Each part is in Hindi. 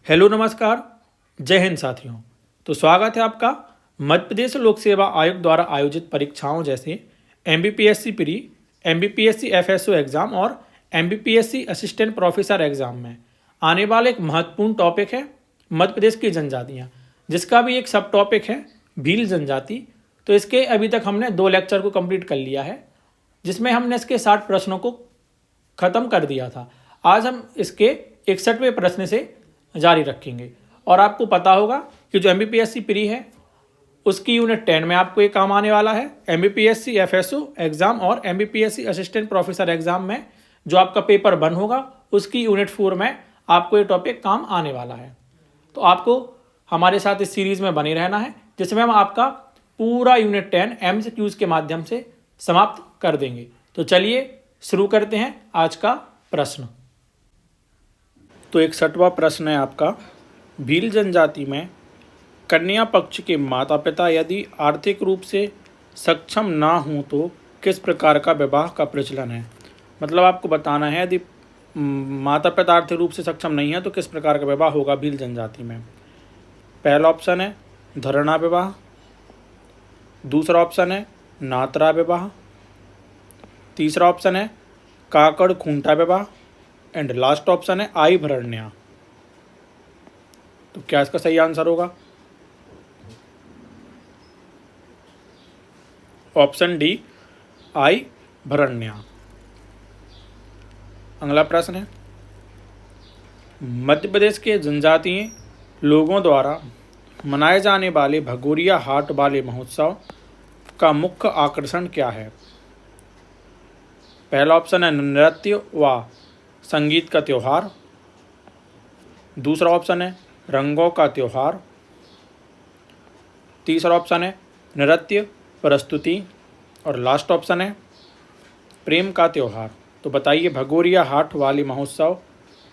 हेलो नमस्कार, जय हिंद साथियों। तो स्वागत है आपका मध्य प्रदेश लोक सेवा आयोग द्वारा आयोजित परीक्षाओं जैसे MBPSC pre, MBPSC FSO exam और एमबीपीएससी असिस्टेंट प्रोफेसर एग्ज़ाम में आने वाला एक महत्वपूर्ण टॉपिक है मध्य प्रदेश की जनजातियाँ, जिसका भी एक सब टॉपिक है भील जनजाति। तो इसके अभी तक हमने 2 लेक्चर को कंप्लीट कर लिया है, जिसमें हमने इसके 60 प्रश्नों को ख़त्म कर दिया था। आज हम इसके 61वें प्रश्न से जारी रखेंगे। और आपको पता होगा कि जो एमबीपीएससी प्री है उसकी यूनिट 10 में आपको ये काम आने वाला है। एमबीपीएससी एफएसओ एग्ज़ाम और एमबीपीएससी असिस्टेंट प्रोफेसर एग्ज़ाम में जो आपका पेपर 1 होगा उसकी यूनिट 4 में आपको ये टॉपिक काम आने वाला है। तो आपको हमारे साथ इस सीरीज़ में बने रहना है, जिसमें हम आपका पूरा यूनिट 10 एमसीक्यूज़ के माध्यम से समाप्त कर देंगे। तो चलिए शुरू करते हैं आज का प्रश्न। तो 61वां प्रश्न है आपका, भील जनजाति में कन्या पक्ष के माता पिता यदि आर्थिक रूप से सक्षम ना हों तो किस प्रकार का विवाह का प्रचलन है। मतलब आपको बताना है यदि माता पिता आर्थिक रूप से सक्षम नहीं है तो किस प्रकार का विवाह होगा भील जनजाति में। पहला ऑप्शन है धरणा विवाह, दूसरा ऑप्शन है नातरा विवाह, तीसरा ऑप्शन है काकड़ खूंटा विवाह एंड लास्ट ऑप्शन है आई भरण्या। तो क्या इसका सही आंसर होगा? ऑप्शन डी आई भरण्या। अगला प्रश्न है, मध्य प्रदेश के जनजातीय लोगों द्वारा मनाए जाने वाले भगोरिया हाट वाले महोत्सव का मुख्य आकर्षण क्या है। पहला ऑप्शन है नृत्य व संगीत का त्यौहार, दूसरा ऑप्शन है रंगों का त्यौहार, तीसरा ऑप्शन है नृत्य प्रस्तुति और लास्ट ऑप्शन है प्रेम का त्यौहार। तो बताइए भगोरिया हाट वाली महोत्सव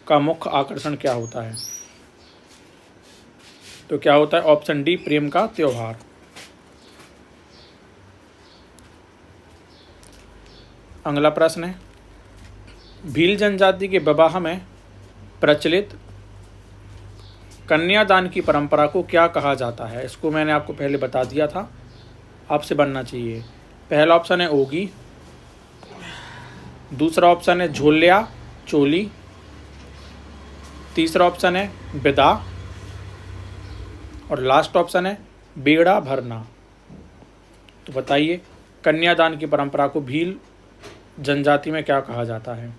का मुख्य आकर्षण क्या होता है। तो क्या होता है? ऑप्शन डी प्रेम का त्यौहार। अगला प्रश्न है, भील जनजाति के विवाह में प्रचलित कन्यादान की परंपरा को क्या कहा जाता है। इसको मैंने आपको पहले बता दिया था, आपसे बनना चाहिए। पहला ऑप्शन है ओगी, दूसरा ऑप्शन है झोलिया चोली, तीसरा ऑप्शन है विदा और लास्ट ऑप्शन है बेड़ा भरना। तो बताइए कन्यादान की परंपरा को भील जनजाति में क्या कहा जाता है।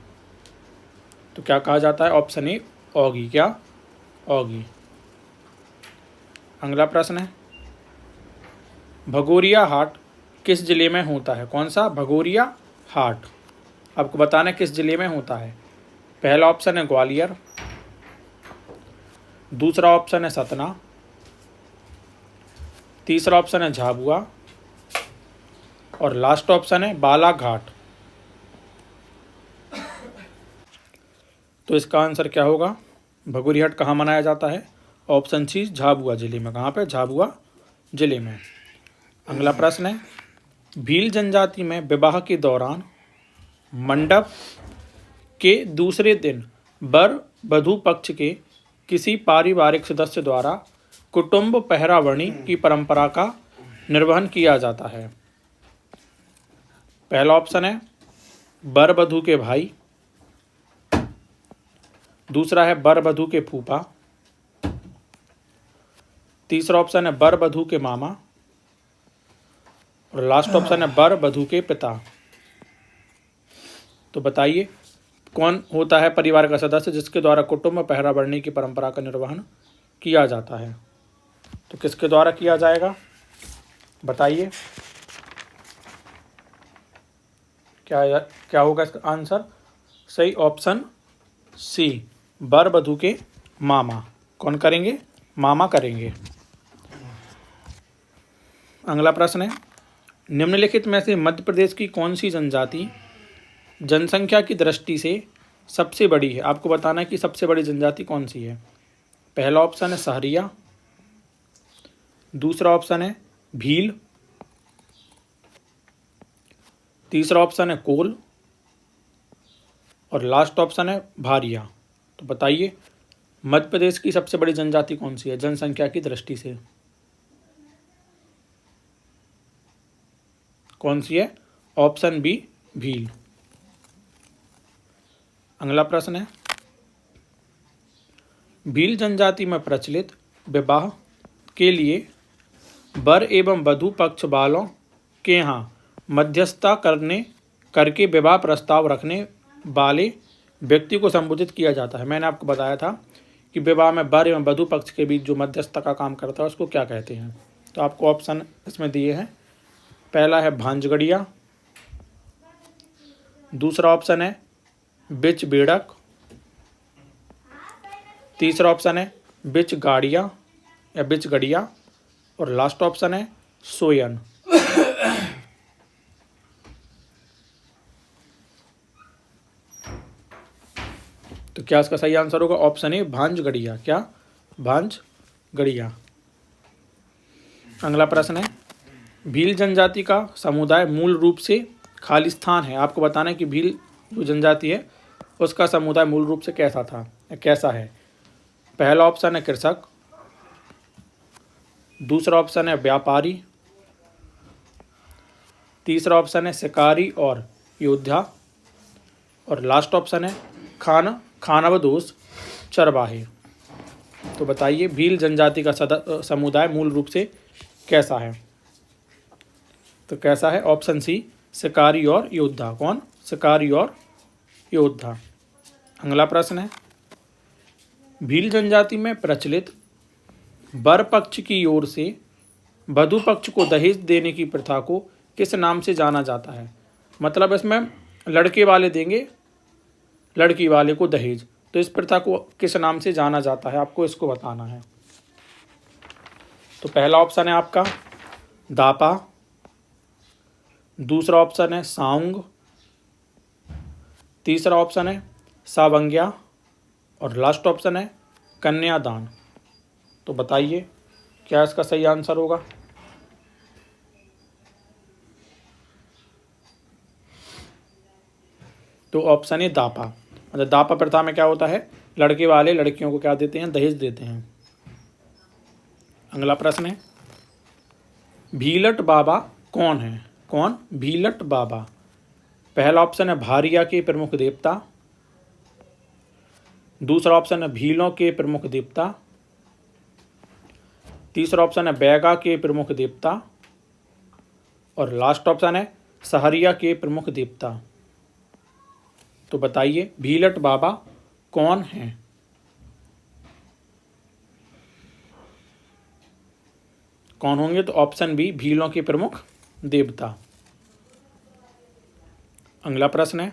तो क्या कहा जाता है? ऑप्शन ए ओगी। क्या? ओगी। अगला प्रश्न है, भगोरिया हाट किस जिले में होता है। कौन सा? भगोरिया हाट। आपको बताना है किस जिले में होता है। पहला ऑप्शन है ग्वालियर, दूसरा ऑप्शन है सतना, तीसरा ऑप्शन है झाबुआ और लास्ट ऑप्शन है बालाघाट। तो इसका आंसर क्या होगा? भगोरिया हाट कहाँ मनाया जाता है? ऑप्शन सी झाबुआ जिले में। कहाँ पे? झाबुआ जिले में। अगला प्रश्न है, भील जनजाति में विवाह के दौरान मंडप के दूसरे दिन वर वधू पक्ष के किसी पारिवारिक सदस्य द्वारा कुटुंब पहरावणी की परंपरा का निर्वहन किया जाता है। पहला ऑप्शन है वर वधू के भाई, दूसरा है वर वधू के फूफा, तीसरा ऑप्शन है वर वधू के मामा और लास्ट ऑप्शन है वर वधू के पिता। तो बताइए कौन होता है परिवार का सदस्य जिसके द्वारा कुटुंब पहरावणी की परंपरा का निर्वहन किया जाता है। तो किसके द्वारा किया जाएगा? बताइए क्या होगा इसका आंसर? सही ऑप्शन सी वर वधू के मामा। कौन करेंगे? मामा करेंगे। अगला प्रश्न है, निम्नलिखित में से मध्य प्रदेश की कौन सी जनजाति जनसंख्या की दृष्टि से सबसे बड़ी है। आपको बताना है कि सबसे बड़ी जनजाति कौन सी है। पहला ऑप्शन है सहरिया, दूसरा ऑप्शन है भील, तीसरा ऑप्शन है कोल और लास्ट ऑप्शन है भारिया। तो बताइए मध्य प्रदेश की सबसे बड़ी जनजाति कौन सी है जनसंख्या की दृष्टि से? कौन सी है? Option B Bhil. अगला प्रश्न है, भील जनजाति में प्रचलित विवाह के लिए वर एवं वधू पक्ष वालों के यहाँ मध्यस्थता करके विवाह प्रस्ताव रखने वाले व्यक्ति को संबोधित किया जाता है। मैंने आपको बताया था कि विवाह में वर एवं वधू पक्ष के बीच जो मध्यस्थता का काम करता है उसको क्या कहते हैं। तो आपको ऑप्शन इसमें दिए हैं। पहला है भांजगड़िया, दूसरा ऑप्शन है बिच बेड़क, तीसरा ऑप्शन है बिच गाड़िया या बिच गड़िया, और लास्ट ऑप्शन है सोयन। तो क्या इसका सही आंसर होगा? ऑप्शन ए भांजगड़िया। क्या? भांजगड़िया। अगला प्रश्न है, भील जनजाति का समुदाय मूल रूप से खालिस्तान है। आपको बताना है कि भील जो जनजाति है उसका समुदाय मूल रूप से कैसा है। पहला ऑप्शन है कृषक, दूसरा ऑप्शन है व्यापारी, तीसरा ऑप्शन है शिकारी और योद्धा, और लास्ट ऑप्शन है खानाबदोश चरवाहे। तो बताइए भील जनजाति का समुदाय मूल रूप से कैसा है? तो कैसा है? ऑप्शन सी शिकारी और योद्धा। कौन? शिकारी और योद्धा। अगला प्रश्न है, भील जनजाति में प्रचलित वर पक्ष की ओर से वधू पक्ष को दहेज देने की प्रथा को किस नाम से जाना जाता है? मतलब इसमें लड़के वाले देंगे लड़की वाले को दहेज, तो इस प्रथा को किस नाम से जाना जाता है? आपको इसको बताना है। तो पहला ऑप्शन है आपका दापा, दूसरा ऑप्शन है साउंग, तीसरा ऑप्शन है सावंग्या, और लास्ट ऑप्शन है कन्यादान। तो बताइए क्या इसका सही आंसर होगा? तो ऑप्शन है दापा। मतलब दापा प्रथा में क्या होता है? लड़के वाले लड़कियों को क्या देते हैं? दहेज देते हैं। अगला प्रश्न है, भीलट बाबा कौन है? कौन? भीलट बाबा। पहला ऑप्शन है भारिया के प्रमुख देवता, दूसरा ऑप्शन है भीलों के प्रमुख देवता, तीसरा ऑप्शन है बैगा के प्रमुख देवता, और लास्ट ऑप्शन है सहरिया के प्रमुख देवता। तो बताइए भीलट बाबा कौन है? कौन होंगे? तो ऑप्शन बी भीलों के प्रमुख देवता। अगला प्रश्न है,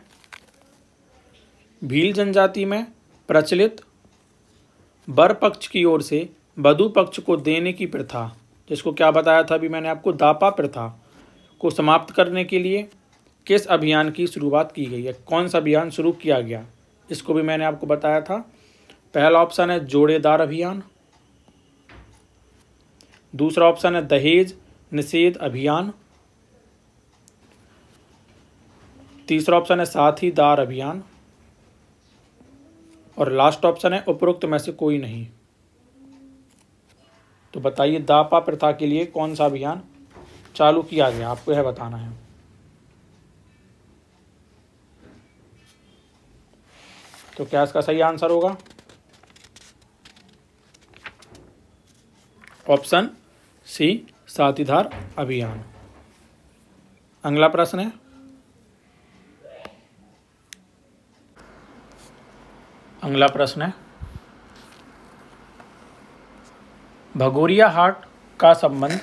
भील जनजाति में प्रचलित वर पक्ष की ओर से वधू पक्ष को देने की प्रथा, जिसको क्या बताया था अभी मैंने आपको, दापा प्रथा, को समाप्त करने के लिए किस अभियान की शुरुआत की गई है? कौन सा अभियान शुरू किया गया? इसको भी मैंने आपको बताया था। पहला ऑप्शन है जोड़ेदार अभियान, दूसरा ऑप्शन है दहेज निषेध अभियान, तीसरा ऑप्शन है साथीदार अभियान, और लास्ट ऑप्शन है उपरोक्त में से कोई नहीं। तो बताइए दापा प्रथा के लिए कौन सा अभियान चालू किया गया? आपको यह बताना है। तो क्या इसका सही आंसर होगा? ऑप्शन सी साथीदार अभियान। अगला प्रश्न है, भगोरिया हाट का संबंध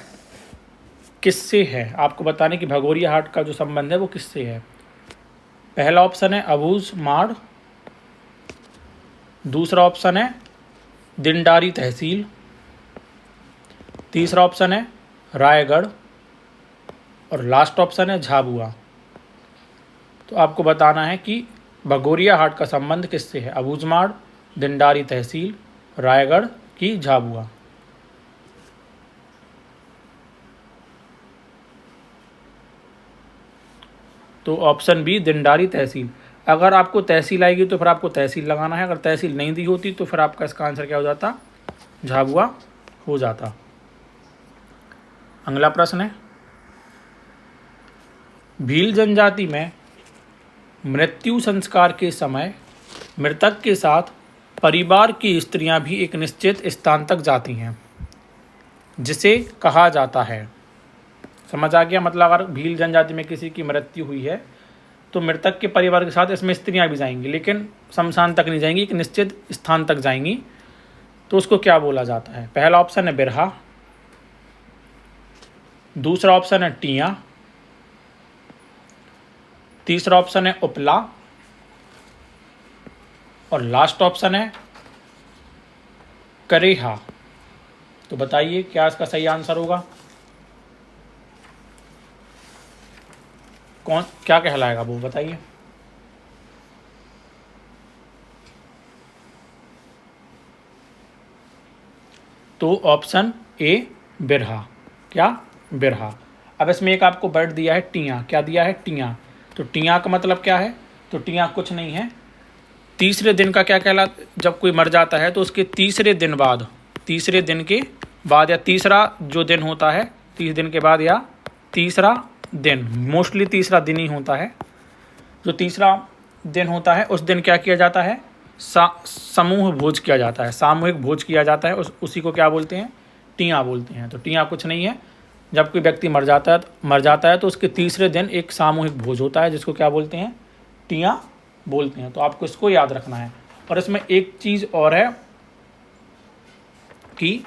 किससे है? आपको बताने कि भगोरिया हाट का जो संबंध है वो किससे है। पहला ऑप्शन है अबूझ माड़, दूसरा ऑप्शन है दिंडारी तहसील, तीसरा ऑप्शन है रायगढ़, और लास्ट ऑप्शन है झाबुआ। तो आपको बताना है कि भगोरिया हाट का संबंध किससे है? अबूझमाड़, दिंडारी तहसील, रायगढ़ की झाबुआ। तो ऑप्शन बी दिंडारी तहसील। अगर आपको तहसील आएगी तो फिर आपको तहसील लगाना है, अगर तहसील नहीं दी होती तो फिर आपका इसका आंसर क्या हो जाता, झाबुआ हो जाता। अगला प्रश्न है, भील जनजाति में मृत्यु संस्कार के समय मृतक के साथ परिवार की स्त्रियां भी एक निश्चित स्थान तक जाती हैं, जिसे कहा जाता है। समझ आ गया? मतलब अगर भील जनजाति में किसी की मृत्यु हुई है तो मृतक के परिवार के साथ इसमें स्त्रियां भी जाएंगी, लेकिन शमशान तक नहीं जाएंगी, एक निश्चित स्थान तक जाएंगी। तो उसको क्या बोला जाता है? पहला ऑप्शन है बिरहा, दूसरा ऑप्शन है टिया, तीसरा ऑप्शन है उपला और लास्ट ऑप्शन है करेहा। तो बताइए क्या इसका सही आंसर होगा? कौन क्या कहलाएगा वो बताइए। तो ऑप्शन ए बिरहा। क्या? बिरहा। अब इसमें एक आपको वर्ड दिया है टिया। क्या दिया है? टिया। तो टिया का मतलब क्या है? तो टिया कुछ नहीं है, तीसरे दिन का क्या कहलाता, जब कोई मर जाता है तो उसके तीसरे दिन बाद, तीसरे दिन के बाद या तीसरा जो दिन होता है, 30 दिन के बाद या तीसरा दिन, मोस्टली तीसरा दिन ही होता है, जो तीसरा दिन होता है उस दिन क्या किया जाता है? समूह भोज किया जाता है, सामूहिक भोज किया जाता है। उसी को क्या बोलते हैं? टिया बोलते हैं। तो टिया कुछ नहीं है, जब कोई व्यक्ति मर जाता है तो उसके तीसरे दिन एक सामूहिक भोज होता है, जिसको क्या बोलते हैं? टिया बोलते हैं। तो आपको इसको याद रखना है। और इसमें एक चीज़ और है कि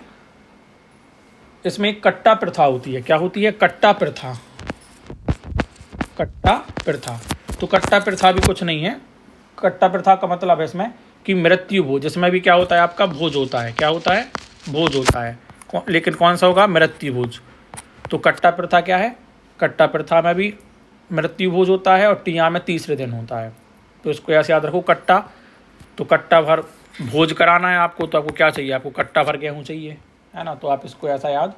इसमें एक कट्टा प्रथा होती है। क्या होती है? कट्टा प्रथा। कट्टा प्रथा। तो कट्टा प्रथा भी कुछ नहीं है। कट्टा प्रथा का मतलब है इसमें कि मृत्यु भोज, जिसमें भी क्या होता है? आपका भोज होता है। क्या होता है? भोज होता है। लेकिन कौन सा होगा? मृत्यु भोज। तो कट्टा प्रथा क्या है? कट्टा प्रथा में भी मृत्यु भोज होता है और टिया में तीसरे दिन होता है। तो इसको ऐसे याद रखो, कट्टा। तो कट्टा भर भोज कराना है आपको, तो आपको क्या चाहिए? आपको कट्टा भर गेहूँ चाहिए, है ना? तो आप इसको ऐसा याद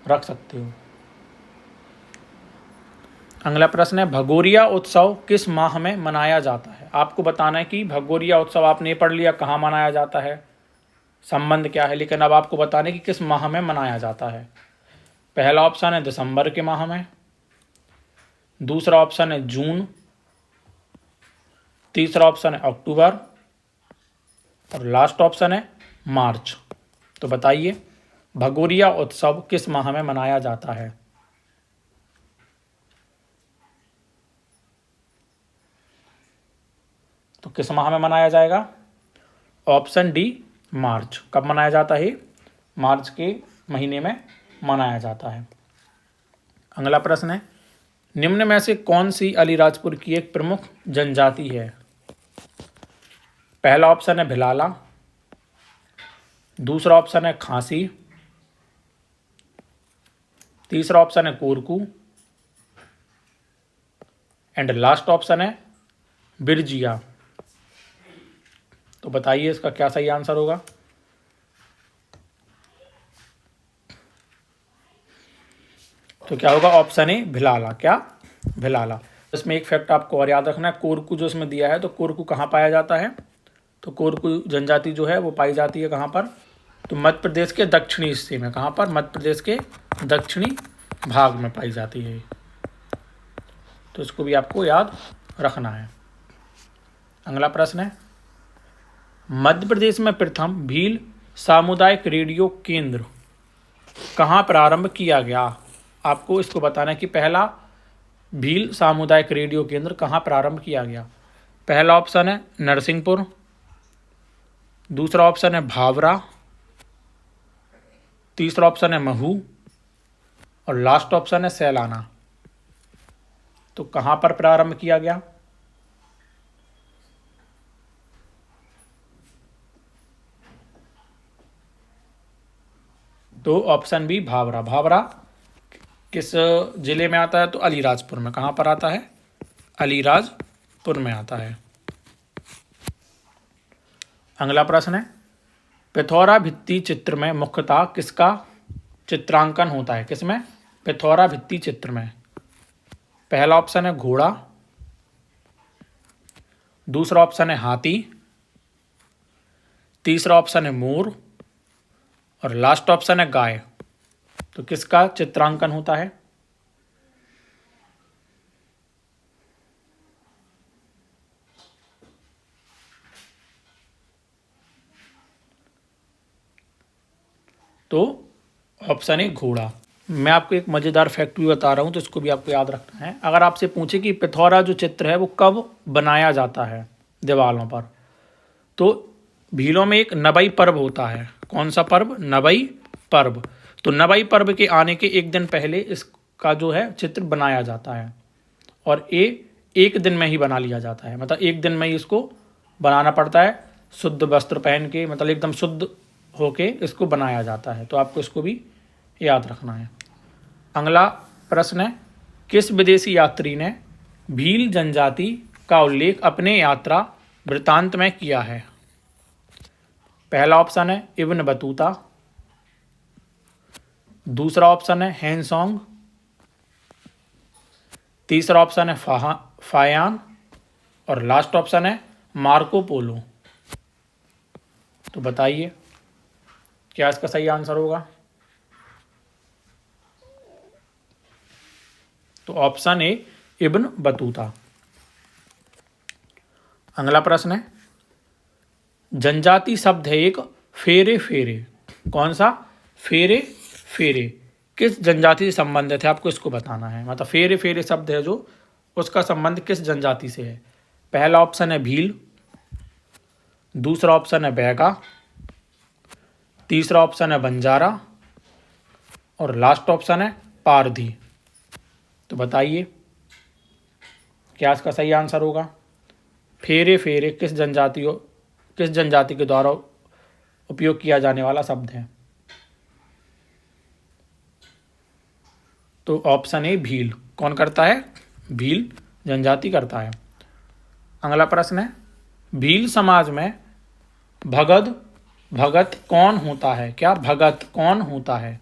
रख सकते हो। अगला प्रश्न है, भगोरिया उत्सव किस माह में मनाया जाता है? आपको बताना है कि भगोरिया उत्सव आपने पढ़ लिया कहाँ मनाया जाता है, संबंध क्या है, लेकिन अब आपको बताना है कि किस माह में मनाया जाता है। पहला ऑप्शन है दिसंबर के माह में, दूसरा ऑप्शन है जून, तीसरा ऑप्शन है अक्टूबर और लास्ट ऑप्शन है मार्च। तो बताइए भगोरिया उत्सव किस माह में मनाया जाता है? तो किस माह में मनाया जाएगा? ऑप्शन डी मार्च। कब मनाया जाता है? मार्च के महीने में मनाया जाता है। अगला प्रश्न है, निम्न में से कौन सी अलीराजपुर की एक प्रमुख जनजाति है? पहला ऑप्शन है भिलाला, दूसरा ऑप्शन है खासी, तीसरा ऑप्शन है कोरकू एंड लास्ट ऑप्शन है बिरजिया। तो बताइए इसका क्या सही आंसर होगा? तो क्या होगा? ऑप्शन ए भिलाला। क्या? भिलाला। इसमें एक फैक्ट आपको और याद रखना है, कोरकू जो इसमें दिया है, तो कोरकू कहाँ पाया जाता है? तो कोरकू जनजाति जो है वो पाई जाती है कहाँ पर? तो मध्य प्रदेश के दक्षिणी हिस्से में। कहाँ पर? मध्य प्रदेश के दक्षिणी भाग में पाई जाती है। तो इसको भी आपको याद रखना है। अगला प्रश्न है, मध्य प्रदेश में प्रथम भील सामुदायिक रेडियो केंद्र कहाँ प्रारंभ किया गया? आपको इसको बताना है कि पहला भील सामुदायिक रेडियो केंद्र कहाँ प्रारंभ किया गया। पहला ऑप्शन है नरसिंहपुर, दूसरा ऑप्शन है भावरा, तीसरा ऑप्शन है महू और लास्ट ऑप्शन है सैलाना। तो कहाँ पर प्रारंभ किया गया? तो ऑप्शन बी भावरा। भावरा किस जिले में आता है? तो अलीराजपुर में। कहाँ पर आता है? अलीराजपुर में आता है। अगला प्रश्न है, पिथौरा भित्ति चित्र में मुख्यतः किसका चित्रांकन होता है? किसमें? पिथौरा भित्ति चित्र में। पहला ऑप्शन है घोड़ा, दूसरा ऑप्शन है हाथी, तीसरा ऑप्शन है मोर और लास्ट ऑप्शन है गाय। तो किसका चित्रांकन होता है? तो ऑप्शन है घोड़ा। मैं आपको एक मज़ेदार फैक्ट भी बता रहा हूँ, तो इसको भी आपको याद रखना है। अगर आपसे पूछे कि पिथौरा जो चित्र है वो कब बनाया जाता है दीवारों पर, तो भीलों में एक नवाई पर्व होता है। कौन सा पर्व? नवाई पर्व। तो नवाई पर्व के आने के एक दिन पहले इसका जो है चित्र बनाया जाता है, और ये एक दिन में ही बना लिया जाता है। मतलब एक दिन में ही इसको बनाना पड़ता है, शुद्ध वस्त्र पहन के, मतलब एकदम शुद्ध होके इसको बनाया जाता है। तो आपको इसको भी याद रखना है। अगला प्रश्न है, किस विदेशी यात्री ने भील जनजाति का उल्लेख अपने यात्रा वृत्तांत में किया है? पहला ऑप्शन है इब्न बतूता, दूसरा ऑप्शन है हैंसोंग, तीसरा ऑप्शन है फायान और लास्ट ऑप्शन है मार्को पोलो। तो बताइए क्या इसका सही आंसर होगा? तो ऑप्शन ए इब्न बतूता। अगला प्रश्न है, जनजाति शब्द है एक फेरे फेरे। कौन सा? फेरे फेरे। किस जनजाति से संबंधित है? आपको इसको बताना है। मतलब फेरे फेरे शब्द है जो, उसका संबंध किस जनजाति से है? पहला ऑप्शन है भील, दूसरा ऑप्शन है बैगा, तीसरा ऑप्शन है बंजारा और लास्ट ऑप्शन है पारधी। तो बताइए क्या इसका सही आंसर होगा? फेरे फेरे किस जनजाति के द्वारा उपयोग किया जाने वाला शब्द है? तो ऑप्शन ए भील। कौन करता है? भील जनजाति करता है। अगला प्रश्न है, भील समाज में भगत कौन होता है? क्या भगत कौन होता है?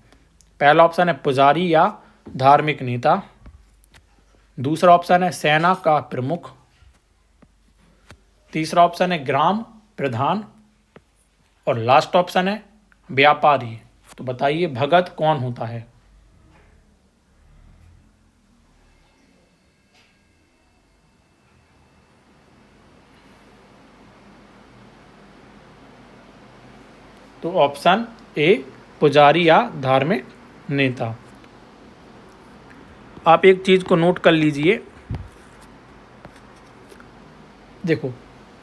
पहला ऑप्शन है पुजारी या धार्मिक नेता, दूसरा ऑप्शन है सेना का प्रमुख, तीसरा ऑप्शन है ग्राम प्रधान और लास्ट ऑप्शन है व्यापारी। तो बताइए भगत कौन होता है? तो ऑप्शन ए पुजारी या धार्मिक नेता। आप एक चीज़ को नोट कर लीजिए, देखो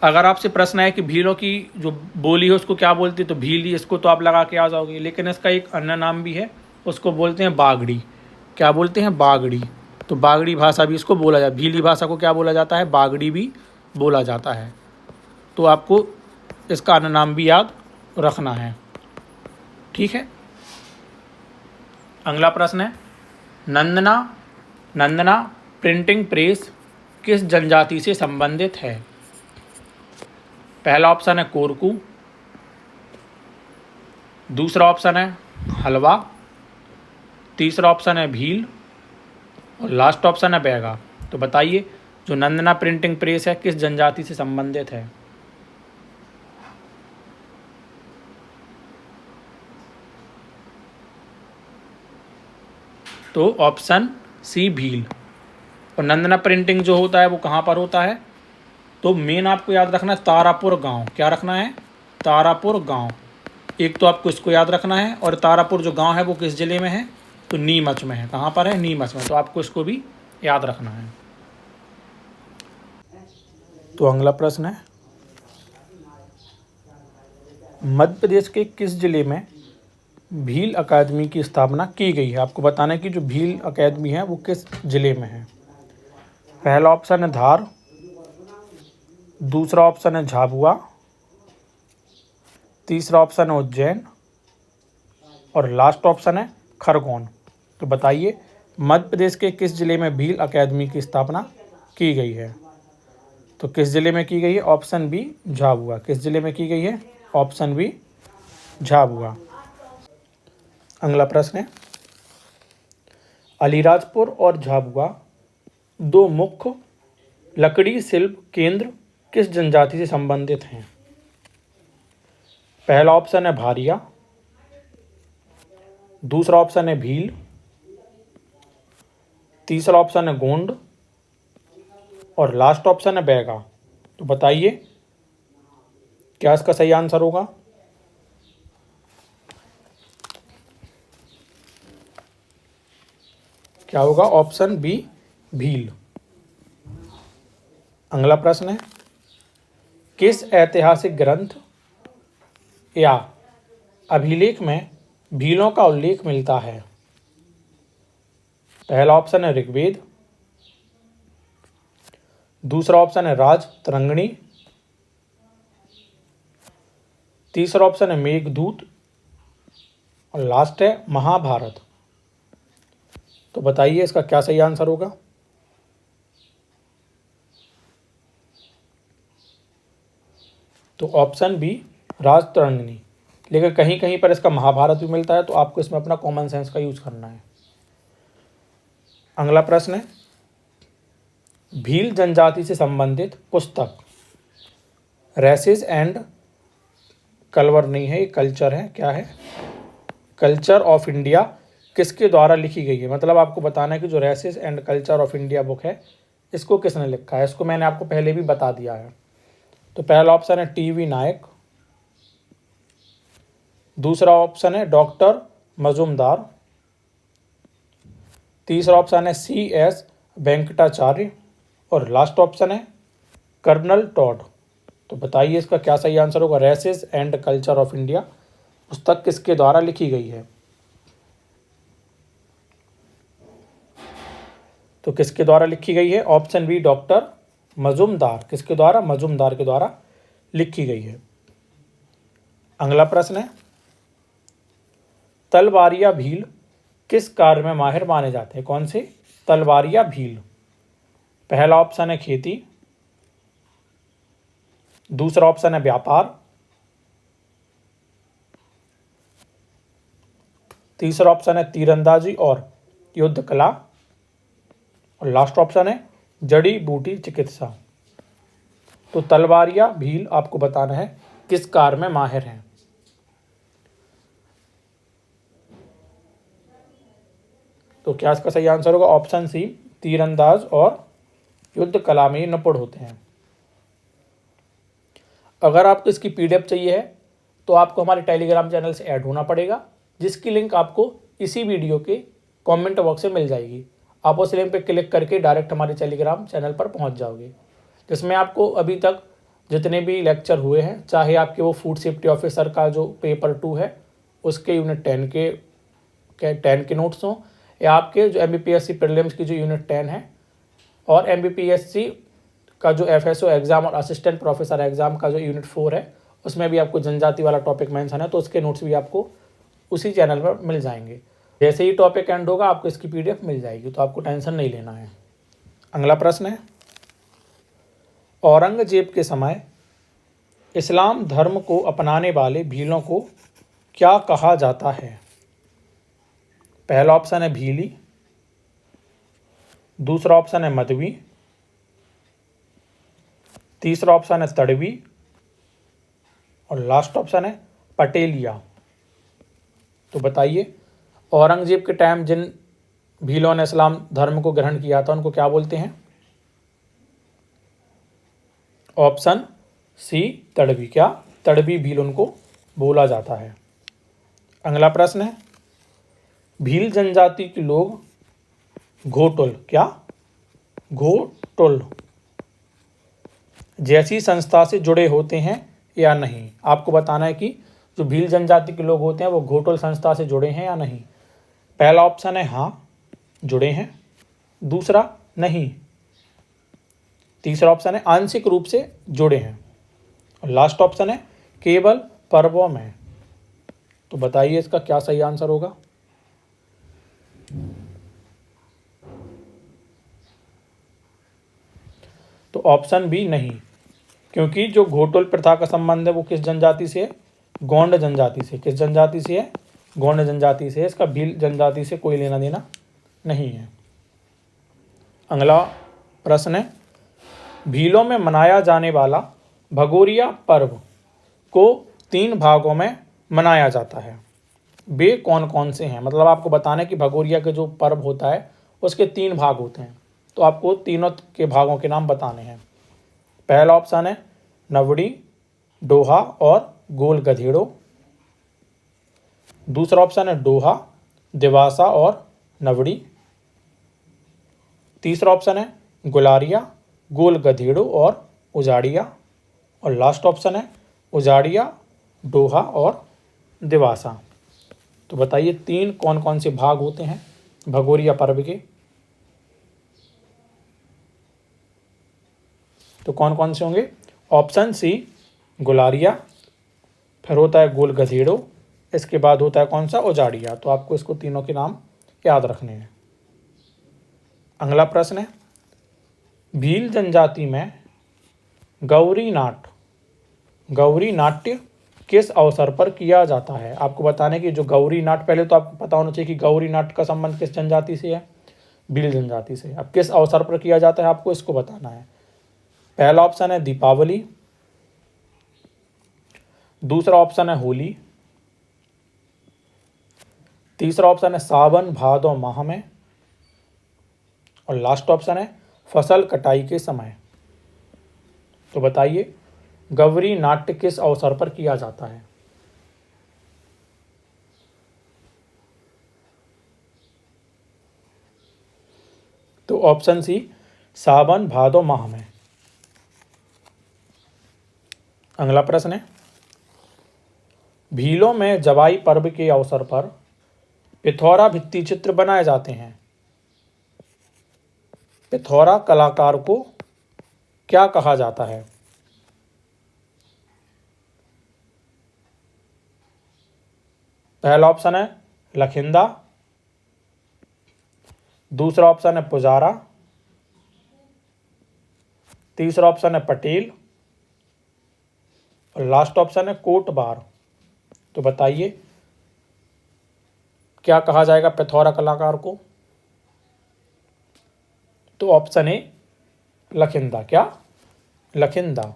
अगर आपसे प्रश्न है कि भीलों की जो बोली है उसको क्या बोलते हैं, तो भीली, इसको तो आप लगा के आ जाओगे। लेकिन इसका एक अन्य नाम भी है, उसको बोलते हैं बागड़ी। क्या बोलते हैं? बागड़ी। तो बागड़ी भाषा भी इसको बोला जाता है। भीली भाषा को क्या बोला जाता है? बागड़ी भी बोला जाता है। तो आपको इसका अन्य नाम भी याद रखना है, ठीक है। अगला प्रश्न है, नंदना प्रिंटिंग प्रेस किस जनजाति से संबंधित है? पहला ऑप्शन है कोरकू, दूसरा ऑप्शन है हलवा, तीसरा ऑप्शन है भील और लास्ट ऑप्शन है बैगा। तो बताइए जो नंदना प्रिंटिंग प्रेस है किस जनजाति से संबंधित है? तो ऑप्शन सी भील। और नंदना प्रिंटिंग जो होता है वो कहाँ पर होता है? तो मेन आपको याद रखना है तारापुर गांव। क्या रखना है? तारापुर गांव। एक तो आपको इसको याद रखना है, और तारापुर जो गांव है वो किस जिले में है? तो नीमच में है। कहाँ पर है? नीमच में। तो आपको इसको भी याद रखना है। तो अगला प्रश्न है, मध्य प्रदेश के किस जिले में भील अकादमी की स्थापना की गई है? आपको बताना है कि जो भील अकादमी है वो किस जिले में है। पहला ऑप्शन है धार, दूसरा ऑप्शन है झाबुआ, तीसरा ऑप्शन है उज्जैन और लास्ट ऑप्शन है खरगोन। तो बताइए मध्य प्रदेश के किस जिले में भील अकादमी की स्थापना की गई है? तो किस जिले में की गई है? Option B Jhabua. किस जिले में की गई है? Option B Jhabua. अगला प्रश्न है, अलीराजपुर और झाबुआ दो मुख्य लकड़ी शिल्प केंद्र किस जनजाति से संबंधित हैं? पहला ऑप्शन है भारिया, दूसरा ऑप्शन है भील, तीसरा ऑप्शन है गोंड और लास्ट ऑप्शन है बैगा। तो बताइए क्या इसका सही आंसर होगा? क्या होगा? Option B Bhil. अगला प्रश्न है, किस ऐतिहासिक ग्रंथ या अभिलेख में भीलों का उल्लेख मिलता है? पहला ऑप्शन है ऋग्वेद, दूसरा ऑप्शन है राज तरंगिणी, तीसरा ऑप्शन है मेघदूत और लास्ट है महाभारत। तो बताइए इसका क्या सही आंसर होगा? तो ऑप्शन बी राज तरंगिणी, लेकिन कहीं कहीं पर इसका महाभारत भी मिलता है, तो आपको इसमें अपना कॉमन सेंस का यूज करना है। अगला प्रश्न है, भील जनजाति से संबंधित पुस्तक रेसेस एंड कल्चर नहीं है, ये कल्चर है। क्या है? कल्चर ऑफ इंडिया किसके द्वारा लिखी गई है? मतलब आपको बताना है कि जो races and culture of India book है इसको किसने लिखा है। इसको मैंने आपको पहले भी बता दिया है। तो पहला ऑप्शन है टी.वी. नायक, दूसरा ऑप्शन है डॉक्टर मजुमदार, तीसरा ऑप्शन है C.S. वेंकटाचार्य और लास्ट ऑप्शन है कर्नल टॉड। तो बताइए इसका क्या सही आंसर होगा? Races and culture of India पुस्तक किसके द्वारा लिखी गई है? तो किसके द्वारा लिखी गई है? Option B doctor Majumdar. किसके द्वारा? मजुमदार के द्वारा लिखी गई है। अगला प्रश्न है, तलवारिया भील किस कार्य में माहिर माने जाते हैं? कौन से? तलवारिया भील। पहला ऑप्शन है खेती, दूसरा ऑप्शन है व्यापार, तीसरा ऑप्शन है तीरंदाजी और युद्ध कला और लास्ट ऑप्शन है जड़ी बूटी चिकित्सा। तो तलवारिया भील आपको बताना है किस कार्य में माहिर हैं। तो क्या इसका सही आंसर होगा? ऑप्शन सी तीरंदाज और युद्ध कला में निपुण होते हैं। अगर आपको इसकी पीडीएफ चाहिए है तो आपको हमारे टेलीग्राम चैनल से ऐड होना पड़ेगा, जिसकी लिंक आपको इसी वीडियो के कमेंट बॉक्स में मिल जाएगी। आप उस लिंक पर क्लिक करके डायरेक्ट हमारे टेलीग्राम चैनल पर पहुंच जाओगे, जिसमें आपको अभी तक जितने भी लेक्चर हुए हैं, चाहे आपके वो फूड सेफ्टी ऑफिसर का जो पेपर 2 है उसके यूनिट 10 के नोट्स हों, या आपके जो MBPSC प्रीलिम्स की जो यूनिट 10 है और MBPSC का जो FSO एग्ज़ाम और असिस्टेंट प्रोफेसर एग्ज़ाम का जो यूनिट 4 है उसमें भी आपको जनजाति वाला टॉपिक मेंशन है, तो उसके नोट्स भी आपको उसी चैनल पर मिल जाएंगे। जैसे ही टॉपिक एंड होगा आपको इसकी PDF मिल जाएगी, तो आपको टेंशन नहीं लेना है। अगला प्रश्न है, औरंगजेब के समय इस्लाम धर्म को अपनाने वाले भीलों को क्या कहा जाता है? पहला ऑप्शन है भीली, दूसरा ऑप्शन है मदवी, तीसरा ऑप्शन है तड़वी और लास्ट ऑप्शन है पटेलिया। तो बताइए औरंगजेब के टाइम जिन भीलों ने इस्लाम धर्म को ग्रहण किया था उनको क्या बोलते हैं? Option C Tadvi. क्या? तड़वी भील उनको बोला जाता है। अगला प्रश्न है, भील जनजाति के लोग घोटुल, क्या? घोटुल जैसी संस्था से जुड़े होते हैं या नहीं? आपको बताना है कि जो भील जनजाति के लोग होते हैं वो घोटुल संस्था से जुड़े हैं या नहीं। पहला ऑप्शन है हाँ जुड़े हैं, दूसरा नहीं, तीसरा ऑप्शन है आंशिक रूप से जुड़े हैं और लास्ट ऑप्शन है केवल पर्वों में। तो बताइए इसका क्या सही आंसर होगा? तो ऑप्शन बी नहीं, क्योंकि जो घोटुल प्रथा का संबंध है वो किस जनजाति से है? गोंड जनजाति से। किस जनजाति से है? गोंड जनजाति से। इसका भील जनजाति से कोई लेना देना नहीं है। अगला प्रश्न है, भीलों में मनाया जाने वाला भगोरिया पर्व को 3 भागों में मनाया जाता है। वे कौन कौन से हैं? मतलब आपको बताना है कि भगोरिया के जो पर्व होता है उसके 3 भाग होते हैं, तो आपको तीनों के भागों के नाम बताने हैं। पहला ऑप्शन है नवड़ी, डोहा और गोल गधेड़ो। दूसरा ऑप्शन है डोहा, दिवासा और नवड़ी। तीसरा ऑप्शन है गुलारिया, गोल गधेड़ो और उजाड़िया। और लास्ट ऑप्शन है उजाड़िया, डोहा और दिवासा। तो बताइए 3 कौन कौन से भाग होते हैं भगोरिया पर्व के? तो कौन कौन से होंगे? ऑप्शन सी गुलारिया, फिर होता है गोल गधेड़ो, इसके बाद होता है कौन सा? उजाड़िया। तो आपको इसको तीनों के नाम याद रखने हैं। अगला प्रश्न है भील जनजाति में गौरी नाट्य किस अवसर पर किया जाता है? आपको बताने कि जो गौरी नाट्य, पहले तो आपको पता होना चाहिए कि गौरी नाट्य का संबंध किस जनजाति से है? भील जनजाति से। अब किस अवसर पर किया जाता है आपको इसको बताना है। पहला ऑप्शन है दीपावली, दूसरा ऑप्शन है होली, तीसरा ऑप्शन है सावन भादौ माह में, और लास्ट ऑप्शन है फसल कटाई के समय। तो बताइए गौरी नाट्य किस अवसर पर किया जाता है? तो ऑप्शन सी सावन भादौ माह में। अगला प्रश्न है भीलों में जवाई पर्व के अवसर पर पिथौरा भित्ति चित्र बनाए जाते हैं। पिथौरा कलाकार को क्या कहा जाता है? पहला ऑप्शन है लखिंदा, दूसरा ऑप्शन है पुजारा, तीसरा ऑप्शन है पटेल, और लास्ट ऑप्शन है कोटबार। तो बताइए क्या कहा जाएगा पिथौरा कलाकार को? तो ऑप्शन ए लखिंदा। क्या? लखिंदा।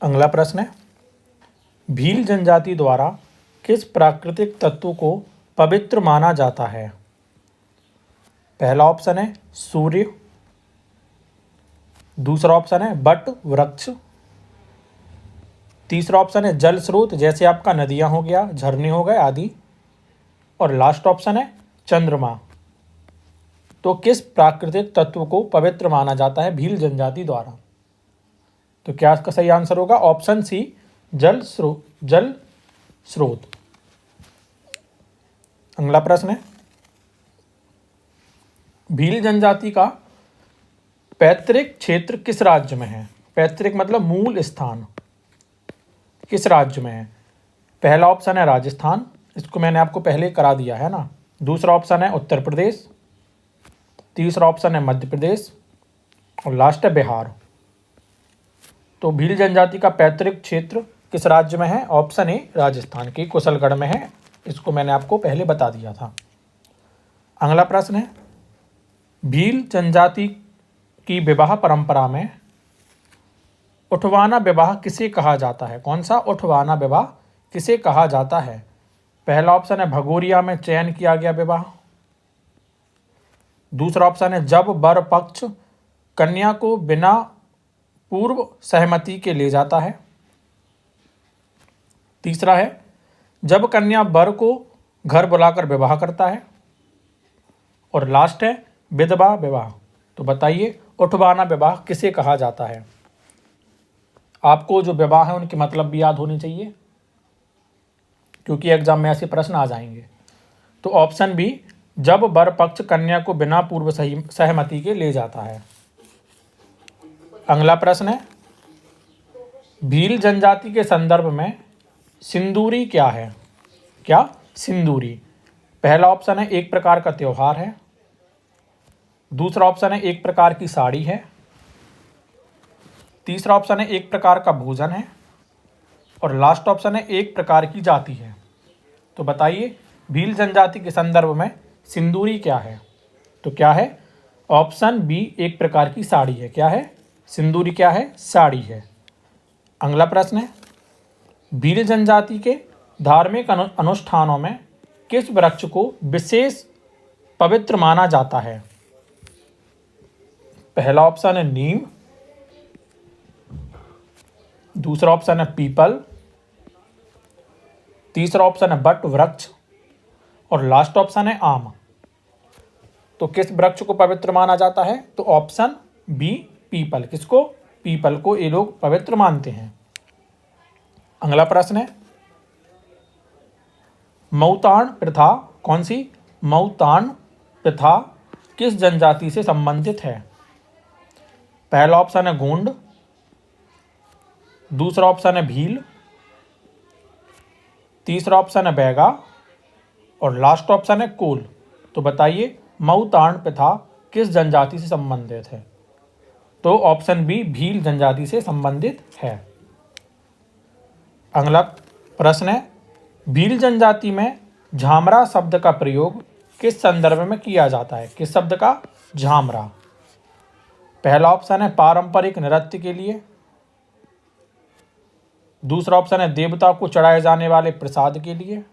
अगला प्रश्न है भील जनजाति द्वारा किस प्राकृतिक तत्व को पवित्र माना जाता है? पहला ऑप्शन है सूर्य, दूसरा ऑप्शन है बट वृक्ष, तीसरा ऑप्शन है जल स्रोत जैसे आपका नदियां हो गया, झरने हो गए आदि, और लास्ट ऑप्शन है चंद्रमा। तो किस प्राकृतिक तत्व को पवित्र माना जाता है भील जनजाति द्वारा? तो क्या इसका सही आंसर होगा? ऑप्शन सी जल स्रोत। अगला प्रश्न है भील जनजाति का पैतृक क्षेत्र किस राज्य में है? पैतृक मतलब मूल स्थान किस राज्य में है? पहला ऑप्शन है राजस्थान, इसको मैंने आपको पहले करा दिया है ना। दूसरा ऑप्शन है उत्तर प्रदेश, तीसरा ऑप्शन है मध्य प्रदेश, और लास्ट है बिहार। तो भील जनजाति का पैतृक क्षेत्र किस राज्य में है? ऑप्शन ए राजस्थान के कुशलगढ़ में है, इसको मैंने आपको पहले बता दिया था। अगला प्रश्न है भील जनजाति की विवाह परंपरा में उठवाना विवाह किसे कहा जाता है? कौन सा उठवाना विवाह किसे कहा जाता है? पहला ऑप्शन है भगोरिया में चयन किया गया विवाह, दूसरा ऑप्शन है जब वर पक्ष कन्या को बिना पूर्व सहमति के ले जाता है, तीसरा है जब कन्या वर को घर बुलाकर विवाह करता है, और लास्ट है विधवा विवाह। तो बताइए उठवाना विवाह किसे कहा जाता है? आपको जो विवाह है उनके मतलब भी याद होने चाहिए, क्योंकि एग्जाम में ऐसे प्रश्न आ जाएंगे। तो ऑप्शन बी जब वर पक्ष कन्या को बिना पूर्व सहमति के ले जाता है। अगला प्रश्न है भील जनजाति के संदर्भ में सिंदूरी क्या है? क्या? सिंदूरी। पहला ऑप्शन है एक प्रकार का त्योहार है, दूसरा ऑप्शन है एक प्रकार की साड़ी है, तीसरा ऑप्शन है एक प्रकार का भोजन है, और लास्ट ऑप्शन है एक प्रकार की जाति है। तो बताइए भील जनजाति के संदर्भ में सिंदूरी क्या है? तो क्या है? ऑप्शन बी एक प्रकार की साड़ी है। क्या है? सिंदूरी क्या है? साड़ी है। अगला प्रश्न है, भील जनजाति के धार्मिक अनुष्ठानों में किस वृक्ष को विशेष पवित्र माना जाता है? पहला ऑप्शन है नीम, दूसरा ऑप्शन है पीपल, तीसरा ऑप्शन है बट वृक्ष और लास्ट ऑप्शन है आम। तो किस वृक्ष को पवित्र माना जाता है? तो ऑप्शन बी पीपल। किसको? पीपल को ये लोग पवित्र मानते हैं। अगला प्रश्न है, मऊतान प्रथा कौन सी? मऊतान प्रथा किस जनजाति से संबंधित है? पहला ऑप्शन है गोंड, दूसरा ऑप्शन है भील, तीसरा ऑप्शन है बैगा और लास्ट ऑप्शन है कोल। तो बताइए मऊतान प्रथा किस जनजाति से संबंधित है? तो ऑप्शन बी भील जनजाति से संबंधित है। अगला प्रश्न है, भील जनजाति में झामरा शब्द का प्रयोग किस संदर्भ में किया जाता है? किस शब्द का? झामरा। पहला ऑप्शन है पारंपरिक नृत्य के लिए, दूसरा ऑप्शन है देवता को चढ़ाए जाने वाले प्रसाद के लिए,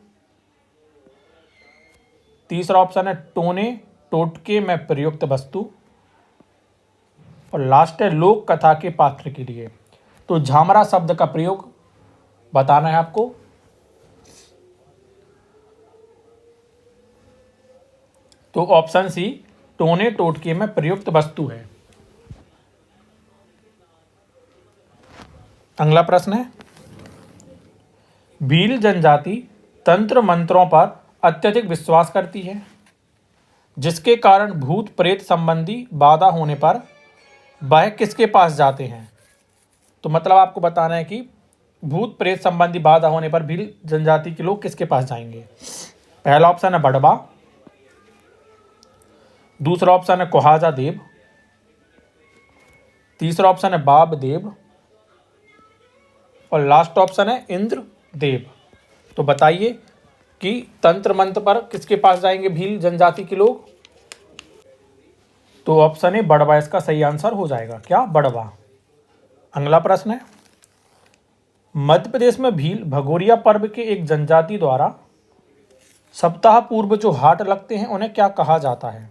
तीसरा ऑप्शन है टोने टोटके में प्रयुक्त वस्तु और लास्ट है लोक कथा के पात्र के लिए। तो झामरा शब्द का प्रयोग बताना है आपको। तो ऑप्शन सी टोने टोटके में प्रयुक्त वस्तु है। अगला प्रश्न है, भील जनजाति तंत्र मंत्रों पर अत्यधिक विश्वास करती है, जिसके कारण भूत प्रेत संबंधी बाधा होने पर वह किसके पास जाते हैं? तो मतलब आपको बताना है कि भूत प्रेत संबंधी बाधा होने पर भील जनजाति के लोग किसके पास जाएंगे? पहला ऑप्शन है बड़बा, दूसरा ऑप्शन है कुहाजा देव, तीसरा ऑप्शन है बाब देव और लास्ट ऑप्शन है इंद्र देव। तो बताइए कि तंत्र मंत्र पर किसके पास जाएंगे भील जनजाति के लोग? तो ऑप्शन है बड़बा इसका सही आंसर हो जाएगा। क्या? बड़बा। अगला प्रश्न है, मध्य प्रदेश में भील भगोरिया पर्व के एक जनजाति द्वारा सप्ताह पूर्व जो हाट लगते हैं उन्हें क्या कहा जाता है?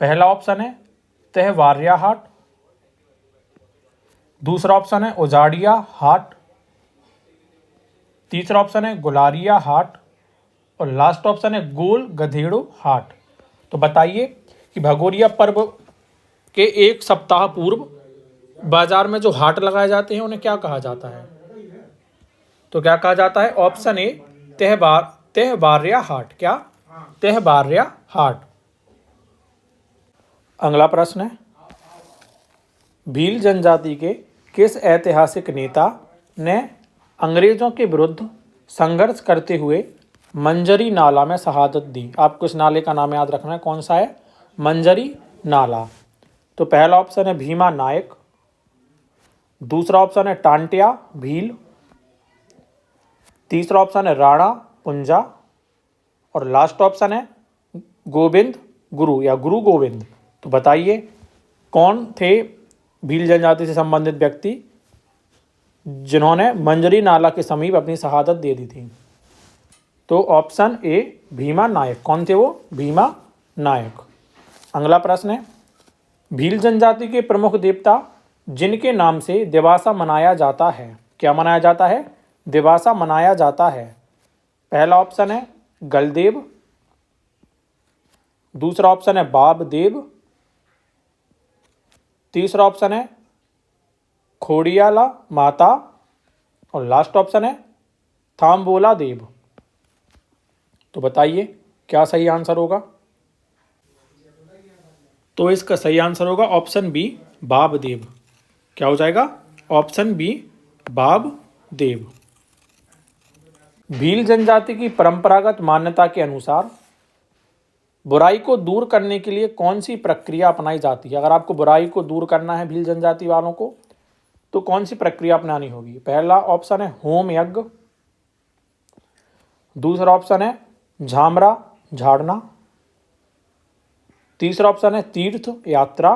पहला ऑप्शन है त्योहारिया हाट, दूसरा ऑप्शन है उजाड़िया हाट, तीसरा ऑप्शन है गुलारिया हाट और लास्ट ऑप्शन है गोल गधेड़ो हाट। तो बताइए कि भगोरिया पर्व के एक सप्ताह पूर्व बाजार में जो हाट लगाए जाते हैं उन्हें क्या कहा जाता है? तो क्या कहा जाता है? ऑप्शन ए त्योहारिया हाट। क्या? त्योहारिया हाट। अगला प्रश्न है, भील जनजाति के किस ऐतिहासिक नेता ने अंग्रेजों के विरुद्ध संघर्ष करते हुए मंजरी नाला में शहादत दी? आपको इस नाले का नाम याद रखना है, कौन सा है? मंजरी नाला। तो पहला ऑप्शन है भीमा नायक, दूसरा ऑप्शन है टांटिया भील, तीसरा ऑप्शन है राणा पुंजा और लास्ट ऑप्शन है गोविंद गुरु या गुरु गोविंद। तो बताइए कौन थे भील जनजाति से संबंधित व्यक्ति जिन्होंने मंजरी नाला के समीप अपनी शहादत दे दी थी? तो ऑप्शन ए भीमा नायक। कौन थे वो? भीमा नायक। अगला प्रश्न है, भील जनजाति के प्रमुख देवता जिनके नाम से दिवासा मनाया जाता है, क्या मनाया जाता है? दिवासा मनाया जाता है। पहला ऑप्शन है गलदेव, दूसरा ऑप्शन है बाब देव, तीसरा ऑप्शन है खोड़ियाला माता और लास्ट ऑप्शन है थाम्बोला देव। तो बताइए क्या सही आंसर होगा? तो इसका सही आंसर होगा ऑप्शन बी बाब देव। क्या हो जाएगा? ऑप्शन बी बाब देव। भील जनजाति की परंपरागत मान्यता के अनुसार बुराई को दूर करने के लिए कौन सी प्रक्रिया अपनाई जाती है? अगर आपको बुराई को दूर करना है भील जनजाति वालों को तो कौन सी प्रक्रिया अपनानी होगी? पहला ऑप्शन है होम यज्ञ, दूसरा ऑप्शन है झामरा झाड़ना, तीसरा ऑप्शन है तीर्थ यात्रा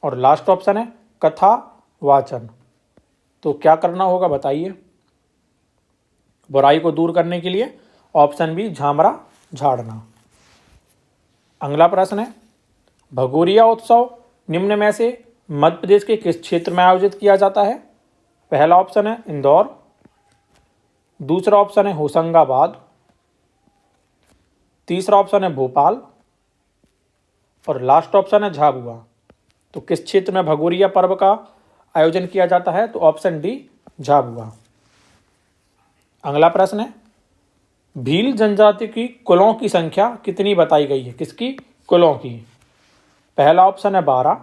और लास्ट ऑप्शन है कथा वाचन। तो क्या करना होगा बताइए बुराई को दूर करने के लिए? ऑप्शन बी झामरा झाड़ना। अगला प्रश्न है भगोरिया उत्सव निम्न में से मध्य प्रदेश के किस क्षेत्र में आयोजित किया जाता है? पहला ऑप्शन है इंदौर, दूसरा ऑप्शन है होशंगाबाद, तीसरा ऑप्शन है भोपाल और लास्ट ऑप्शन है झाबुआ। तो किस क्षेत्र में भगोरिया पर्व का आयोजन किया जाता है? तो ऑप्शन डी झाबुआ। अगला प्रश्न है भील जनजाति की कुलों की संख्या कितनी बताई गई है? किसकी कुलों की? पहला ऑप्शन है 12,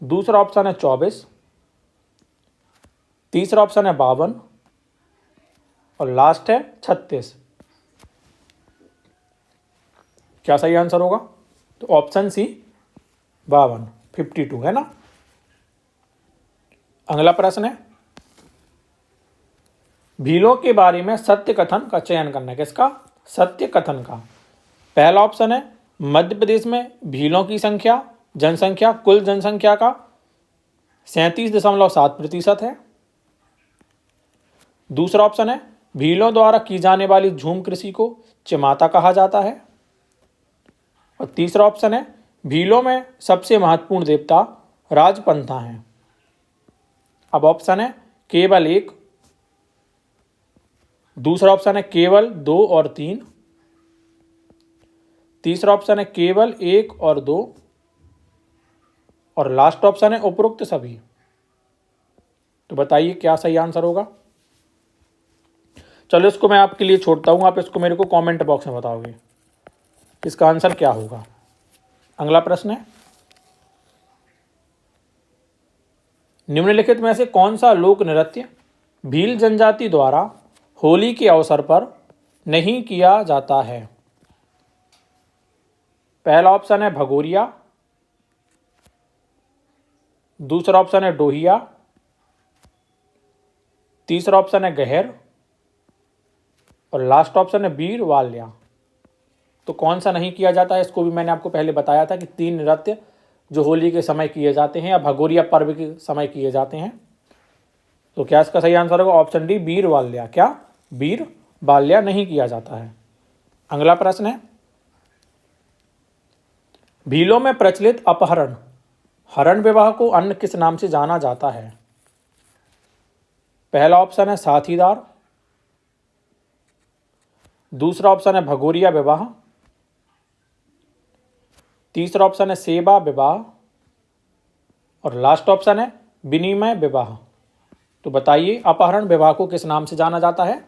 दूसरा ऑप्शन है 24, तीसरा ऑप्शन है 52 और लास्ट है 36। क्या सही आंसर होगा? तो ऑप्शन सी 52, 52 है ना। अगला प्रश्न है भीलों के बारे में सत्य कथन का चयन करना है। किसका? सत्य कथन का। पहला ऑप्शन है मध्य प्रदेश में भीलों की संख्या जनसंख्या कुल जनसंख्या का 37.7% है। दूसरा ऑप्शन है भीलों द्वारा की जाने वाली झूम कृषि को चिमाता कहा जाता है। और तीसरा ऑप्शन है भीलों में सबसे महत्वपूर्ण देवता राजपंथा हैं। अब ऑप्शन है केवल 1, दूसरा ऑप्शन है केवल 2 और 3, तीसरा ऑप्शन है केवल 1 और 2 और लास्ट ऑप्शन है उपरोक्त सभी। तो बताइए क्या सही आंसर होगा? चलो इसको मैं आपके लिए छोड़ता हूं, आप इसको मेरे को कमेंट बॉक्स में बताओगे इसका आंसर क्या होगा। अगला प्रश्न है निम्नलिखित में से कौन सा लोक नृत्य भील जनजाति द्वारा होली के अवसर पर नहीं किया जाता है? पहला ऑप्शन है भगोरिया, दूसरा ऑप्शन है डोहिया, तीसरा ऑप्शन है गहर और लास्ट ऑप्शन है बीर वाल्या। तो कौन सा नहीं किया जाता है? इसको भी मैंने आपको पहले बताया था कि 3 नृत्य जो होली के समय किए जाते हैं या भगोरिया पर्व के समय किए जाते हैं। तो क्या इसका सही आंसर होगा? ऑप्शन डी बीर वाल्या। क्या? बीर वाल्या नहीं किया जाता है। अगला प्रश्न है भीलों में प्रचलित अपहरण हरण विवाह को अन्य किस नाम से जाना जाता है? पहला ऑप्शन है साथीदार, दूसरा ऑप्शन है भगोरिया विवाह, तीसरा ऑप्शन है सेवा विवाह और लास्ट ऑप्शन है विनिमय विवाह। तो बताइए अपहरण विवाह को किस नाम से जाना जाता है?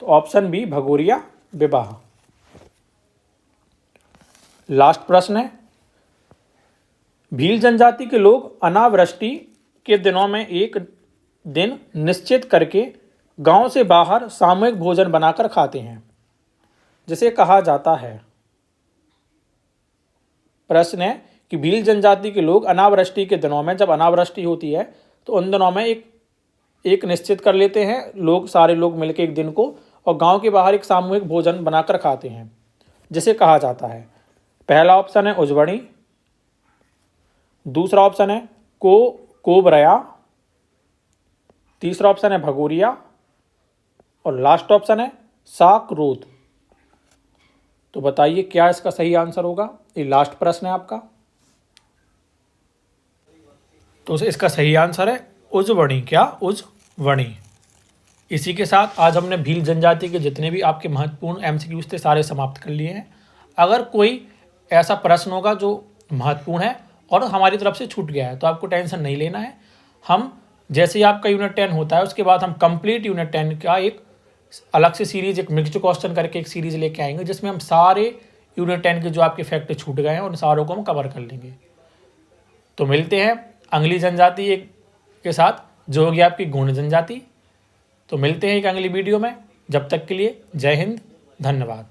तो ऑप्शन बी भगोरिया विवाह। लास्ट प्रश्न है भील जनजाति के लोग अनावृष्टि के दिनों में एक दिन निश्चित करके गांव से बाहर सामूहिक भोजन बनाकर खाते हैं जिसे कहा जाता है। प्रश्न है कि भील जनजाति के लोग अनावृष्टि के दिनों में, जब अनावृष्टि होती है तो उन दिनों में एक निश्चित कर लेते हैं लोग, सारे लोग मिलकर एक दिन को, और गांव के बाहर एक सामूहिक भोजन बनाकर खाते हैं जिसे कहा जाता है। पहला ऑप्शन है उजवणी, दूसरा ऑप्शन है कोबरया, तीसरा ऑप्शन है भगोरिया और लास्ट ऑप्शन है साकरोत। तो बताइए क्या इसका सही आंसर होगा? ये लास्ट प्रश्न है आपका। तो इसका सही आंसर है उजवणी। क्या? उजवणी। इसी के साथ आज हमने भील जनजाति के जितने भी आपके महत्वपूर्ण एमसीक्यूज थे सारे समाप्त कर लिए हैं। अगर कोई ऐसा प्रश्न होगा जो महत्वपूर्ण है और हमारी तरफ से छूट गया है तो आपको टेंशन नहीं लेना है। हम जैसे ही आपका यूनिट 10 होता है उसके बाद हम कंप्लीट यूनिट 10 का एक अलग से सीरीज, एक मिक्स्ड क्वेश्चन करके एक सीरीज लेके आएंगे जिसमें हम सारे यूनिट 10 के जो आपके फैक्ट छूट गए हैं उन सारों को हम कवर कर लेंगे। तो मिलते हैं अगली जनजाति एक के साथ जो होगी आपकी गोंड जनजाति। तो मिलते हैं एक अगली वीडियो में। जब तक के लिए जय हिंद, धन्यवाद।